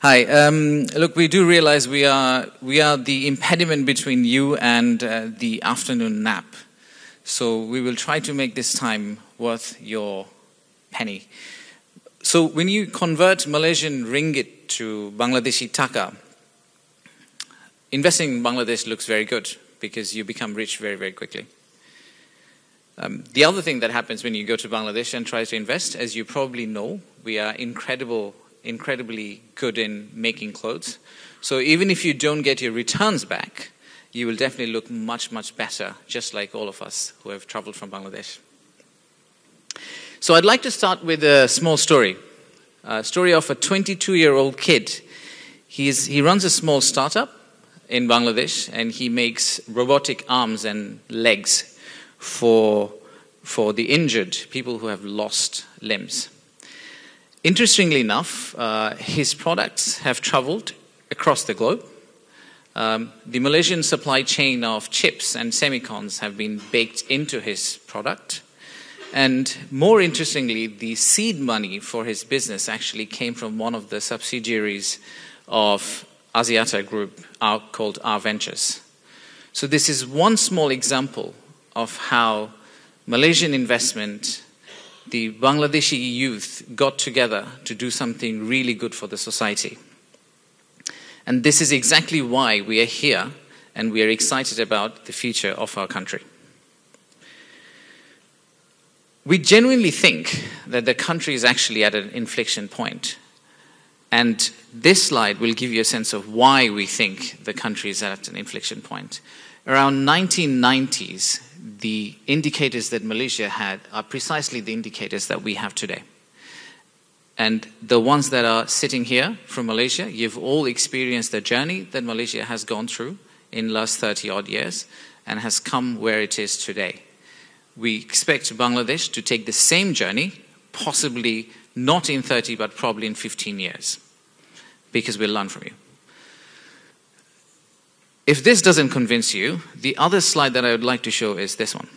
Hi. Look, we do realize we are the impediment between you and the afternoon nap. So we will try to make this time worth your penny. So when you convert Malaysian ringgit to Bangladeshi taka, investing in Bangladesh looks very good because you become rich very, very quickly. The other thing that happens when you go to Bangladesh and try to invest, as you probably know, we are incredibly good in making clothes. So even if you don't get your returns back, you will definitely look much, much better, just like all of us who have traveled from Bangladesh. So I'd like to start with a small story. A story of a 22-year-old kid. He runs a small startup in Bangladesh, and he makes robotic arms and legs for the injured, people who have lost limbs. Interestingly enough, his products have traveled across the globe. The Malaysian supply chain of chips and semicons have been baked into his product. And more interestingly, the seed money for his business actually came from one of the subsidiaries of Axiata Group called R Ventures. So this is one small example of how Malaysian investment, the Bangladeshi youth got together to do something really good for the society. And this is exactly why we are here and we are excited about the future of our country. We genuinely think that the country is actually at an inflection point. And this slide will give you a sense of why we think the country is at an inflection point. Around 1990s, the indicators that Malaysia had are precisely the indicators that we have today. And the ones that are sitting here from Malaysia, you've all experienced the journey that Malaysia has gone through in the last 30-odd years and has come where it is today. We expect Bangladesh to take the same journey, possibly not in 30, but probably in 15 years, because we'll learn from you. If this doesn't convince you, the other slide that I would like to show is this one.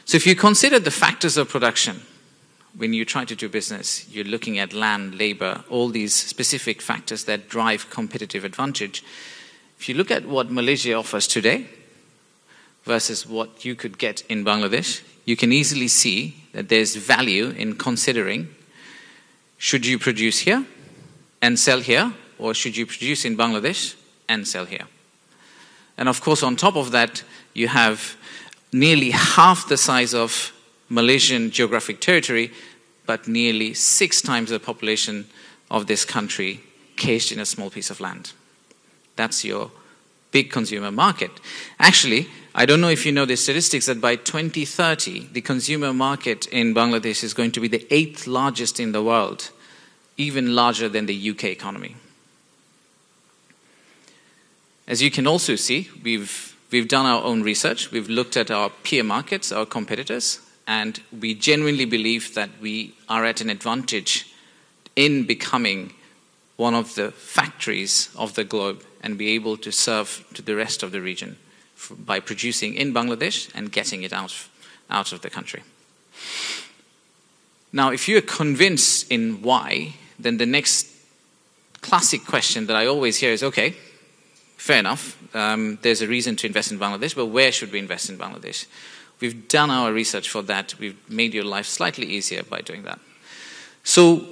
So if you consider the factors of production, when you try to do business, you're looking at land, labor, all these specific factors that drive competitive advantage. If you look at what Malaysia offers today versus what you could get in Bangladesh, you can easily see that there's value in considering, should you produce here and sell here, or should you produce in Bangladesh and sell here? And of course, on top of that, you have nearly half the size of Malaysian geographic territory, but nearly 6 times the population of this country caged in a small piece of land. That's your big consumer market. Actually, I don't know if you know the statistics that by 2030, the consumer market in Bangladesh is going to be the 8th largest in the world, even larger than the UK economy. As you can also see, we've done our own research. We've looked at our peer markets, our competitors, and we genuinely believe that we are at an advantage in becoming one of the factories of the globe and be able to serve to the rest of the region by producing in Bangladesh and getting it out of the country. Now, if you're convinced in why, then the next classic question that I always hear is, okay, fair enough, there's a reason to invest in Bangladesh, but where should we invest in Bangladesh? We've done our research for that. We've made your life slightly easier by doing that. So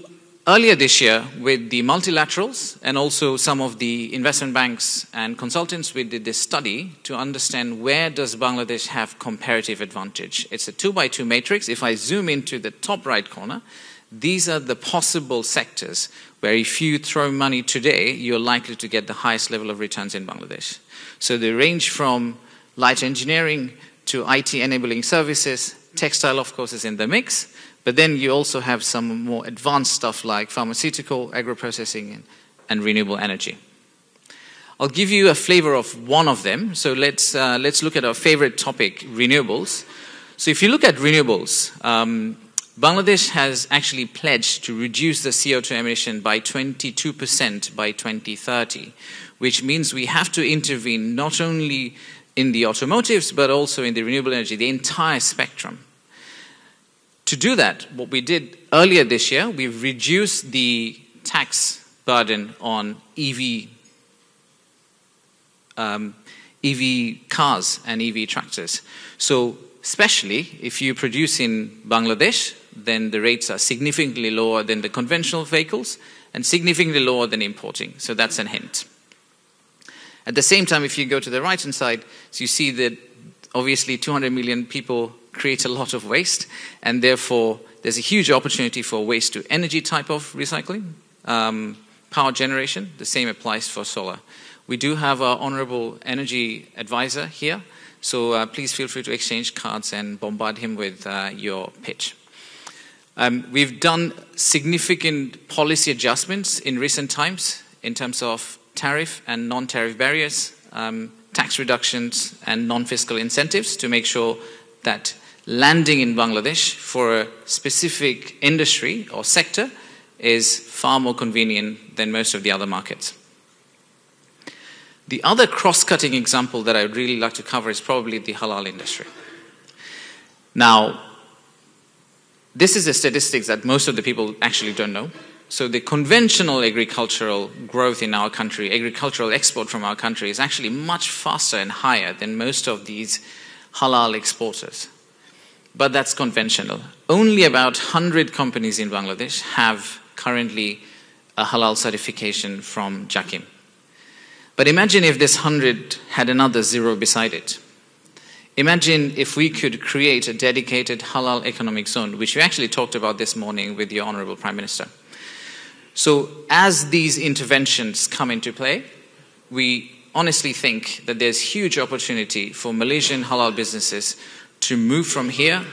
earlier this year, with the multilaterals and also some of the investment banks and consultants, we did this study to understand where does Bangladesh have comparative advantage. It's a 2x2 matrix. If I zoom into the top right corner, these are the possible sectors where if you throw money today, you're likely to get the highest level of returns in Bangladesh. So they range from light engineering to IT enabling services. Textile, of course, is in the mix. But then you also have some more advanced stuff like pharmaceutical, agro-processing, and renewable energy. I'll give you a flavor of one of them. So let's look at our favorite topic, renewables. So if you look at renewables, Bangladesh has actually pledged to reduce the CO2 emission by 22% by 2030, which means we have to intervene not only in the automotives, but also in the renewable energy, the entire spectrum. To do that, what we did earlier this year, we've reduced the tax burden on EV cars and EV tractors. So especially if you produce in Bangladesh, then the rates are significantly lower than the conventional vehicles and significantly lower than importing. So that's a hint. At the same time, if you go to the right-hand side, so you see that obviously 200 million people create a lot of waste, and therefore there's a huge opportunity for waste-to-energy type of recycling. Power generation, the same applies for solar. We do have our honorable energy advisor here, so please feel free to exchange cards and bombard him with your pitch. We've done significant policy adjustments in recent times in terms of tariff and non-tariff barriers, tax reductions and non-fiscal incentives to make sure that landing in Bangladesh for a specific industry or sector is far more convenient than most of the other markets. The other cross-cutting example that I would really like to cover is probably the halal industry. Now, this is a statistic that most of the people actually don't know. So the conventional agricultural growth in our country, agricultural export from our country, is actually much faster and higher than most of these halal exporters. But that's conventional. Only about 100 companies in Bangladesh have currently a halal certification from JAKIM. But imagine if this 100 had another zero beside it. Imagine if we could create a dedicated halal economic zone, which we actually talked about this morning with your Honorable Prime Minister. So as these interventions come into play, we honestly think that there's huge opportunity for Malaysian halal businesses to move from here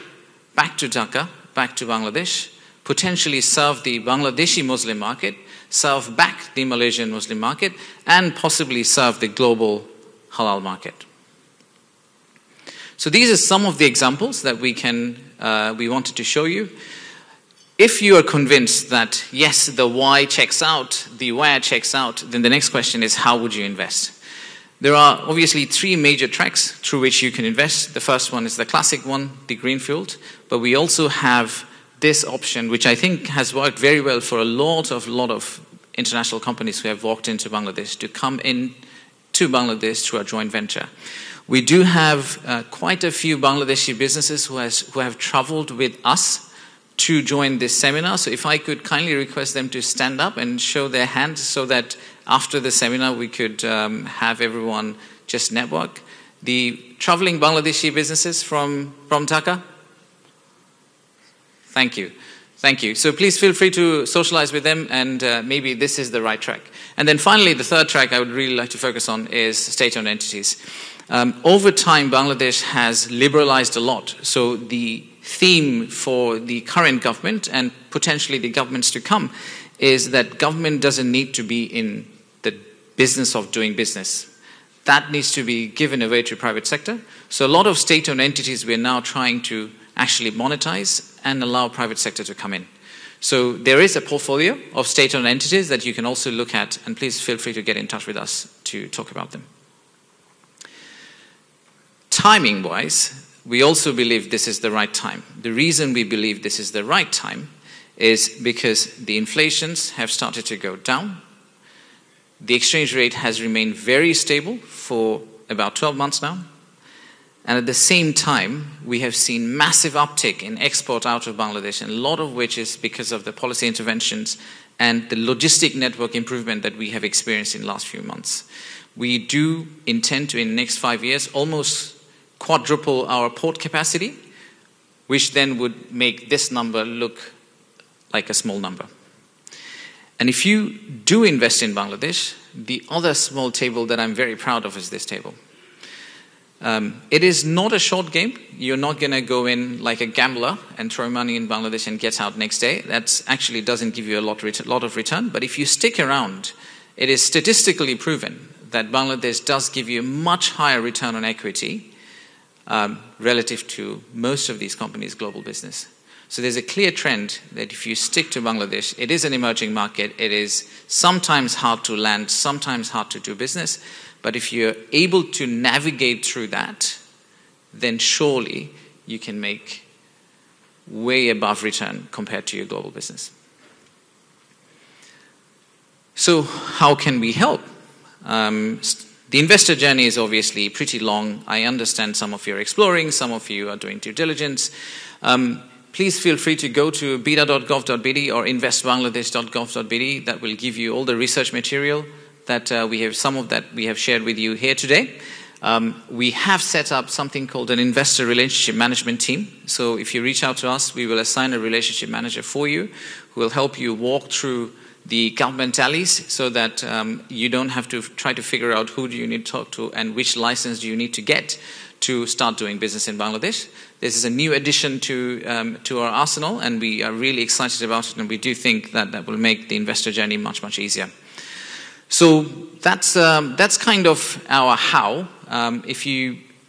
back to Dhaka, back to Bangladesh, potentially serve the Bangladeshi Muslim market, serve back the Malaysian Muslim market, and possibly serve the global halal market. So these are some of the examples that we wanted to show you. If you are convinced that, yes, the why checks out, the where checks out, then the next question is, how would you invest? There are obviously three major tracks through which you can invest. The first one is the classic one, the greenfield, but we also have this option, which I think has worked very well for a lot of international companies who have walked into Bangladesh to come in to Bangladesh through a joint venture. We do have quite a few Bangladeshi businesses who have traveled with us to join this seminar. So if I could kindly request them to stand up and show their hands so that after the seminar we could have everyone just network. The traveling Bangladeshi businesses from Dhaka? Thank you. Thank you. So please feel free to socialize with them, and maybe this is the right track. And then finally, the third track I would really like to focus on is state-owned entities. Over time, Bangladesh has liberalized a lot. So the theme for the current government and potentially the governments to come is that government doesn't need to be in the business of doing business. That needs to be given away to private sector. So a lot of state-owned entities we're now trying to actually monetize and allow private sector to come in. So there is a portfolio of state-owned entities that you can also look at, and please feel free to get in touch with us to talk about them. Timing-wise, we also believe this is the right time. The reason we believe this is the right time is because the inflations have started to go down. The exchange rate has remained very stable for about 12 months now. And at the same time, we have seen massive uptick in export out of Bangladesh, and a lot of which is because of the policy interventions and the logistic network improvement that we have experienced in the last few months. We do intend to, in the next 5 years, almost quadruple our port capacity, which then would make this number look like a small number. And if you do invest in Bangladesh, the other small table that I'm very proud of is this table. It is not a short game. You're not going to go in like a gambler and throw money in Bangladesh and get out next day. That actually doesn't give you a lot of return. But if you stick around, it is statistically proven that Bangladesh does give you a much higher return on equity relative to most of these companies' global business. So there's a clear trend that if you stick to Bangladesh, it is an emerging market. It is sometimes hard to land, sometimes hard to do business. But if you're able to navigate through that, then surely you can make way above return compared to your global business. So how can we help? The investor journey is obviously pretty long. I understand some of you are exploring, some of you are doing due diligence. Please feel free to go to bida.gov.bd or investbangladesh.gov.bd. That will give you all the research material that some of that we have shared with you here today. We have set up something called an investor relationship management team. So if you reach out to us, we will assign a relationship manager for you who will help you walk through the government tallies so that you don't have to try to figure out who do you need to talk to and which license do you need to get to start doing business in Bangladesh. This is a new addition to our arsenal, and we are really excited about it, and we do think that that will make the investor journey much, much easier. So that's kind of our how.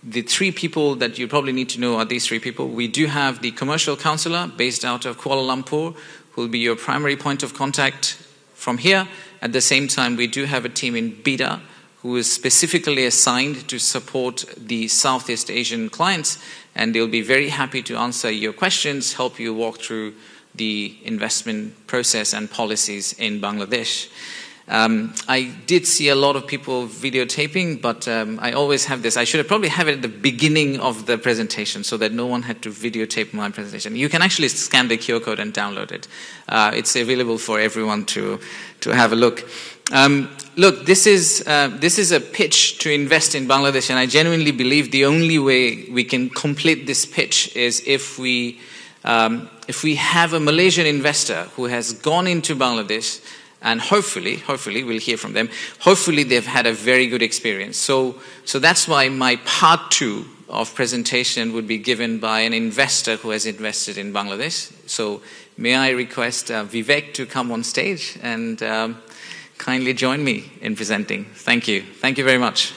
The three people that you probably need to know are these three people. We do have the commercial counselor based out of Kuala Lumpur, who will be your primary point of contact from here. At the same time, we do have a team in BIDA who is specifically assigned to support the Southeast Asian clients, and they'll be very happy to answer your questions, help you walk through the investment process and policies in Bangladesh. I did see a lot of people videotaping, but I always have this. I should have probably have it at the beginning of the presentation so that no one had to videotape my presentation. You can actually scan the QR code and download it. It's available for everyone to have a look. Look, this is a pitch to invest in Bangladesh, and I genuinely believe the only way we can complete this pitch is if we have a Malaysian investor who has gone into Bangladesh. And hopefully we'll hear from them. Hopefully they've had a very good experience. So that's why my part 2 of presentation would be given by an investor who has invested in Bangladesh. So may I request Vivek to come on stage and kindly join me in presenting. Thank you. Thank you very much.